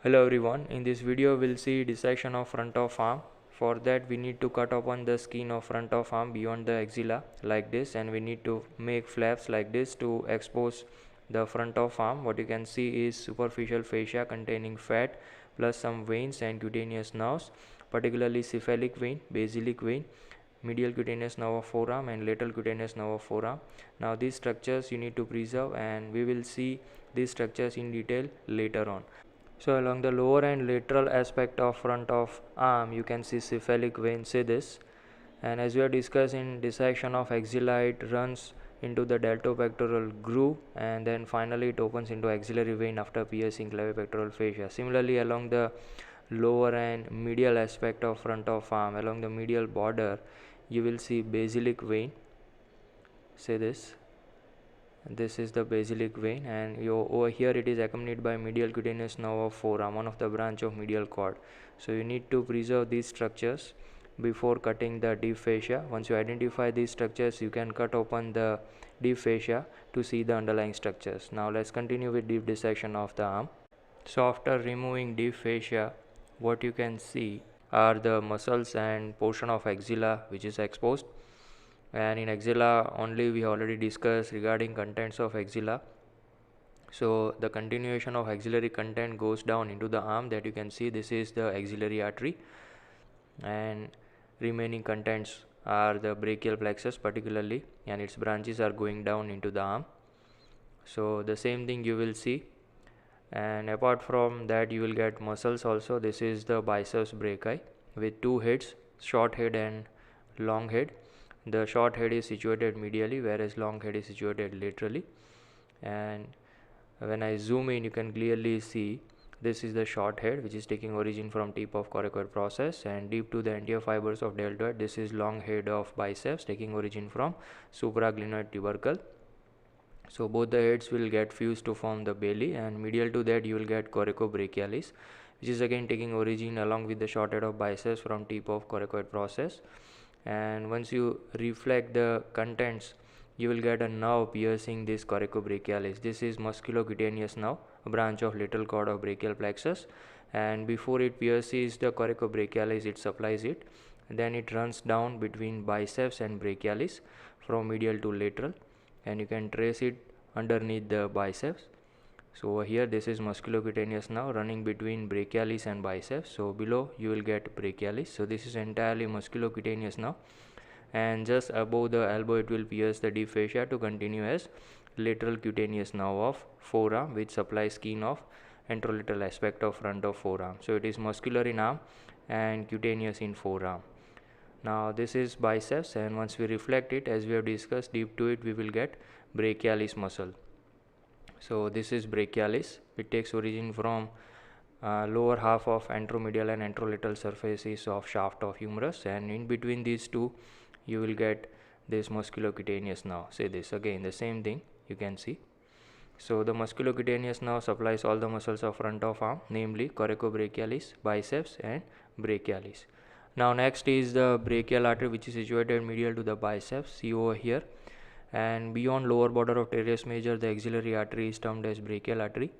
Hello everyone, in this video we'll see dissection of front of arm. For that we need to cut open the skin of front of arm beyond the axilla like this, and we need to make flaps like this to expose the front of arm. What you can see is superficial fascia containing fat plus some veins and cutaneous nerves, particularly cephalic vein, basilic vein, medial cutaneous nerve of forearm and lateral cutaneous nerve of forearm. Now these structures you need to preserve, and we will see these structures in detail later on. So along the lower and lateral aspect of front of arm, you can see cephalic vein, say this. And as we have discussed in dissection of axilla, it runs into the deltopectoral groove, and then finally it opens into axillary vein after piercing clavipectoral fascia. Similarly, along the lower and medial aspect of front of arm, along the medial border, you will see basilic vein, say this. This is the basilic vein, and over here it is accompanied by medial cutaneous nerve of forearm, one of the branch of medial cord. So you need to preserve these structures before cutting the deep fascia. Once you identify these structures, you can cut open the deep fascia to see the underlying structures. Now let's continue with deep dissection of the arm. So after removing deep fascia, what you can see are the muscles and portion of axilla which is exposed. And in axilla only we already discussed regarding contents of axilla. So the continuation of axillary content goes down into the arm, that you can see. This is the axillary artery, and remaining contents are the brachial plexus particularly, and its branches are going down into the arm. So the same thing you will see, and apart from that you will get muscles also. This is the biceps brachii with two heads, short head and long head. The short head is situated medially, whereas long head is situated laterally. And when I zoom in, you can clearly see this is the short head, which is taking origin from tip of coracoid process and deep to the anterior fibers of deltoid. This is long head of biceps taking origin from supraglenoid tubercle. So both the heads will get fused to form the belly, and medial to that you will get coracobrachialis, which is again taking origin along with the short head of biceps from tip of coracoid process. And once you reflect the contents, you will get a nerve piercing this coracobrachialis. This is musculocutaneous nerve, a branch of lateral cord of brachial plexus, and before it pierces the coracobrachialis, it supplies it. Then it runs down between biceps and brachialis from medial to lateral, and you can trace it underneath the biceps. So over here this is musculocutaneous nerve running between brachialis and biceps. So below you will get brachialis. So this is entirely musculocutaneous nerve, and just above the elbow it will pierce the deep fascia to continue as lateral cutaneous nerve of forearm, which supplies skin of anterolateral aspect of front of forearm. So it is muscular in arm and cutaneous in forearm. Now this is biceps, and once we reflect it, as we have discussed, deep to it we will get brachialis muscle. So this is brachialis. It takes origin from lower half of anteromedial and anterolateral surfaces of shaft of humerus, and in between these two you will get this musculocutaneous nerve. Say this again, the same thing you can see. So the musculocutaneous nerve supplies all the muscles of front of arm, namely coracobrachialis, biceps and brachialis. Now next is the brachial artery, which is situated medial to the biceps. See over here, and beyond lower border of teres major, the axillary artery is termed as brachial artery.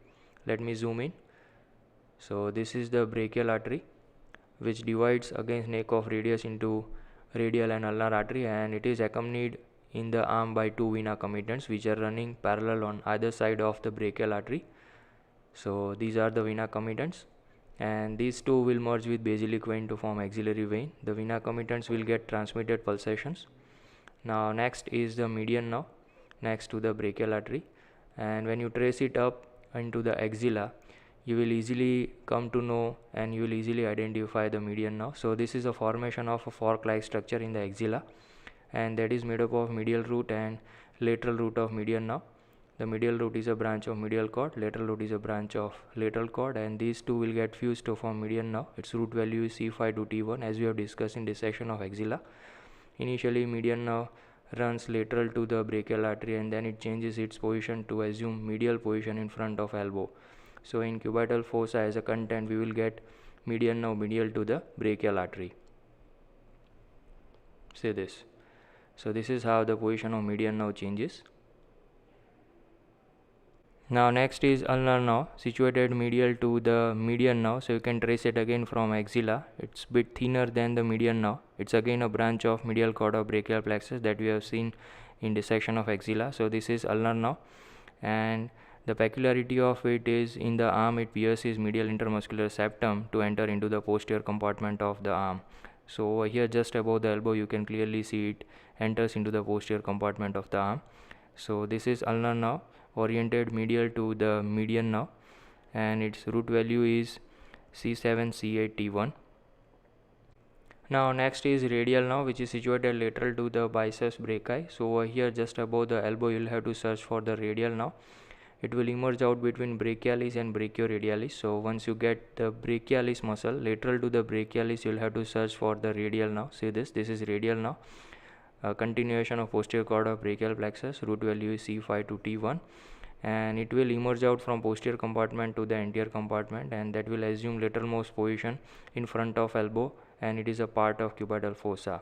Let me zoom in. So this is the brachial artery, which divides against neck of radius into radial and ulnar artery, and it is accompanied in the arm by two vena commitants which are running parallel on either side of the brachial artery. So these are the vena commitants, and these two will merge with basilic vein to form axillary vein. The vena commitants will get transmitted pulsations. Now next is the median nerve next to the brachial artery, and when you trace it up into the axilla, you will easily come to know and you will easily identify the median nerve. So this is a formation of a fork like structure in the axilla, and that is made up of medial root and lateral root of median nerve. The medial root is a branch of medial cord, lateral root is a branch of lateral cord, and these two will get fused to form median nerve. Its root value is C5 to T1, as we have discussed in dissection of axilla. Initially median nerve runs lateral to the brachial artery, and then it changes its position to assume medial position in front of elbow. So in cubital fossa as a content, we will get median nerve medial to the brachial artery. Say this. So this is how the position of median nerve changes. Now next is ulnar nerve, situated medial to the median nerve. So you can trace it again from axilla. It's bit thinner than the median nerve. It's again a branch of medial cord of brachial plexus that we have seen in dissection of axilla. So this is ulnar nerve, and the peculiarity of it is in the arm it pierces medial intermuscular septum to enter into the posterior compartment of the arm. So over here just above the elbow you can clearly see it enters into the posterior compartment of the arm. So this is ulnar nerve, oriented medial to the median nerve, and its root value is C7 C8 T1. Now next is radial nerve, which is situated lateral to the biceps brachii. So over here just above the elbow you will have to search for the radial nerve. It will emerge out between brachialis and brachioradialis. So once you get the brachialis muscle lateral to the brachialis, you will have to search for the radial nerve. See this is radial nerve, a continuation of posterior cord of brachial plexus. Root value is C5 to T1, and it will emerge out from posterior compartment to the anterior compartment, and that will assume lateralmost position in front of elbow, and it is a part of cubital fossa.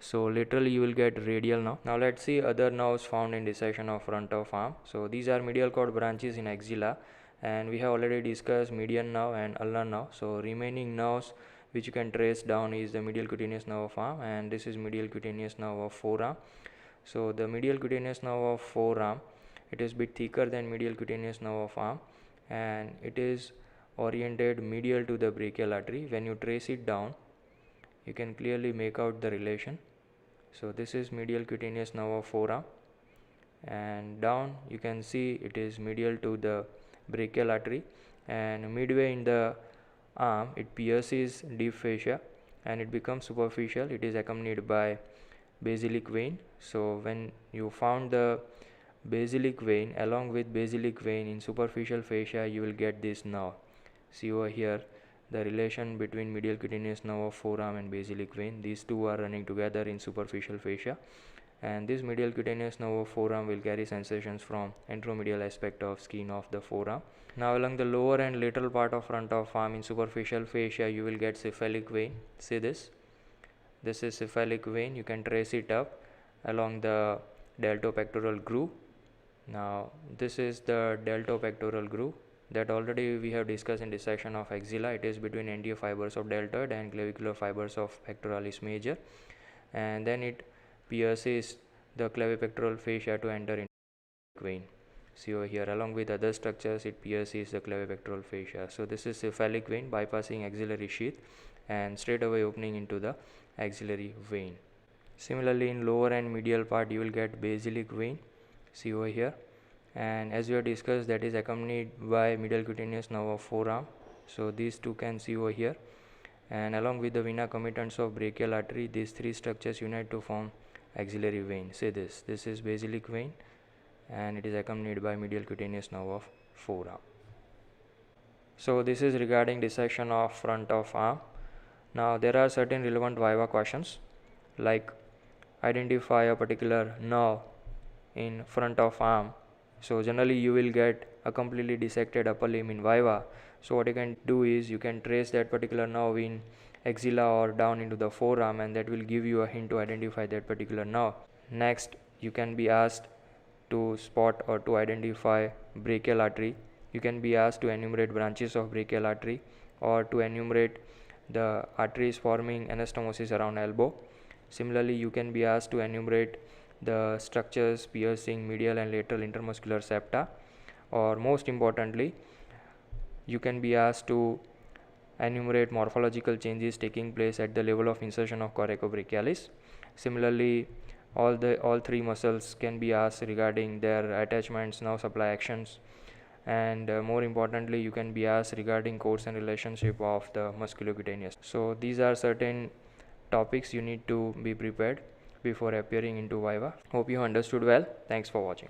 So laterally you will get radial nerve. Now let's see other nerves found in dissection of front of arm. So these are medial cord branches in axilla, and we have already discussed median nerve and ulnar nerve. So remaining nerves which you can trace down is the medial cutaneous nerve of arm, and this is medial cutaneous nerve of forearm. So the medial cutaneous nerve of forearm, it is bit thicker than medial cutaneous nerve of arm, and it is oriented medial to the brachial artery. When you trace it down you can clearly make out the relation. So this is medial cutaneous nerve of forearm, and down you can see it is medial to the brachial artery, and midway in the arm it pierces deep fascia and it becomes superficial. It is accompanied by basilic vein. So when you found the basilic vein, along with basilic vein in superficial fascia you will get this nerve. See over here the relation between medial cutaneous nerve of forearm and basilic vein. These two are running together in superficial fascia, and this medial cutaneous nerve of forearm will carry sensations from anteromedial aspect of skin of the forearm. Now along the lower and lateral part of front of arm in superficial fascia you will get cephalic vein. See this is cephalic vein. You can trace it up along the deltopectoral groove. Now this is the deltopectoral groove that already we have discussed in dissection of axilla. It is between anterior fibers of deltoid and clavicular fibers of pectoralis major, and then it pierces the clavipectoral fascia to enter into vein. See over here, along with other structures it pierces the clavipectoral fascia. So this is cephalic vein bypassing axillary sheath and straight away opening into the axillary vein. Similarly in lower and medial part you will get basilic vein. See over here, and as we have discussed that is accompanied by medial cutaneous nerve of forearm. So these two can see over here, and along with the vena committens of brachial artery these three structures unite to form axillary vein. See this is basilic vein, and it is accompanied by medial cutaneous nerve of forearm. So this is regarding dissection of front of arm. Now there are certain relevant viva questions like identify a particular nerve in front of arm. So generally you will get a completely dissected upper limb in viva. So what you can do is you can trace that particular nerve in axilla or down into the forearm, and that will give you a hint to identify that particular nerve. Next you can be asked to spot or to identify brachial artery. You can be asked to enumerate branches of brachial artery or to enumerate the arteries forming anastomosis around elbow. Similarly you can be asked to enumerate the structures piercing medial and lateral intermuscular septa, or most importantly you can be asked to enumerate morphological changes taking place at the level of insertion of coracobrachialis. Similarly all three muscles can be asked regarding their attachments, nerve supply actions, and more importantly you can be asked regarding course and relationship of the musculocutaneous. So these are certain topics you need to be prepared before appearing into viva. Hope you understood well. Thanks for watching.